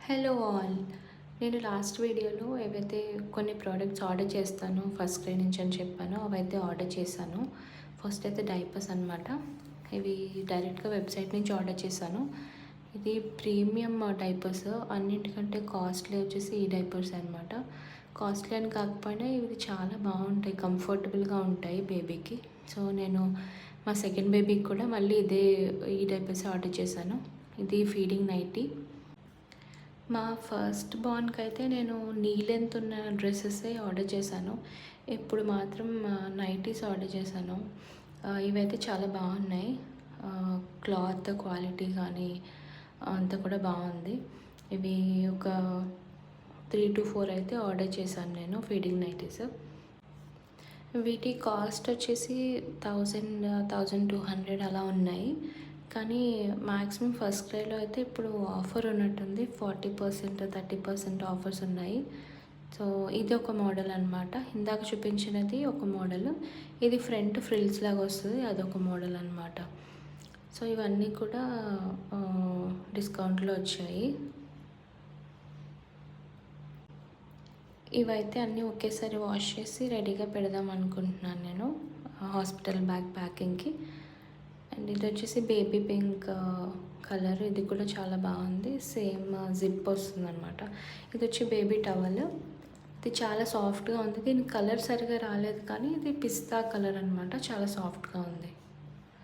Hello all. నేను last వీడియోలో ఏవైతే కొన్ని ప్రోడక్ట్స్ ఆర్డర్ చేస్తానో ఫస్ట్ క్రై నుంచి అని చెప్పానో అవైతే ఆర్డర్ చేశాను. ఫస్ట్ అయితే డైపర్స్ అనమాట. ఇవి డైరెక్ట్గా వెబ్సైట్ నుంచి ఆర్డర్ చేశాను. ఇది ప్రీమియం డైపర్స్, అన్నింటికంటే కాస్ట్లీ వచ్చేసి ఈ డైపర్స్ అనమాట. కాస్ట్లీ అని కాకపోయినా ఇవి చాలా బాగుంటాయి, కంఫర్టబుల్గా ఉంటాయి బేబీకి. సో నేను మా సెకండ్ బేబీకి కూడా మళ్ళీ ఈ డైపర్స్ ఆర్డర్ చేశాను. ఇది ఫీడింగ్ నైటీ. మా ఫస్ట్ బార్న్‌కి అయితే నేను నీ లెంత్ ఉన్న డ్రెస్సెసే ఆర్డర్ చేశాను. ఇప్పుడు మాత్రం నైటీస్ ఆర్డర్ చేశాను. ఇవైతే చాలా బాగున్నాయి. క్లాత్ క్వాలిటీ కానీ అంతా కూడా బాగుంది. ఇవి ఒక 3-4 అయితే ఆర్డర్ చేశాను నేను ఫీడింగ్ నైటీస్. వీటి కాస్ట్ వచ్చేసి 1200 అలా ఉన్నాయి. కానీ మ్యాక్సిమం ఫస్ట్ క్రైలో అయితే ఇప్పుడు ఆఫర్ ఉన్నట్టుంది. 40%, 30% ఆఫర్స్ ఉన్నాయి. సో ఇది ఒక మోడల్ అనమాట. ఇందాక చూపించినది ఒక మోడల్. ఇది ఫ్రంట్ ఫ్రిల్స్ లాగా వస్తుంది, అదొక మోడల్ అనమాట. సో ఇవన్నీ కూడా డిస్కౌంట్లో వచ్చాయి. ఇవైతే అన్నీ ఒకేసారి వాష్ చేసి రెడీగా పెడదాం అనుకుంటున్నాను నేను హాస్పిటల్ బ్యాగ్ ప్యాకింగ్కి. అండ్ ఇది వచ్చేసి బేబీ పింక్ కలర్. ఇది కూడా చాలా బాగుంది. సేమ్ జిప్ వస్తుంది అనమాట. ఇది వచ్చి బేబీ టవల్. ఇది చాలా సాఫ్ట్గా ఉంది. దీని కలర్ సరిగా రాలేదు కానీ ఇది పిస్తా కలర్ అనమాట. చాలా సాఫ్ట్గా ఉంది.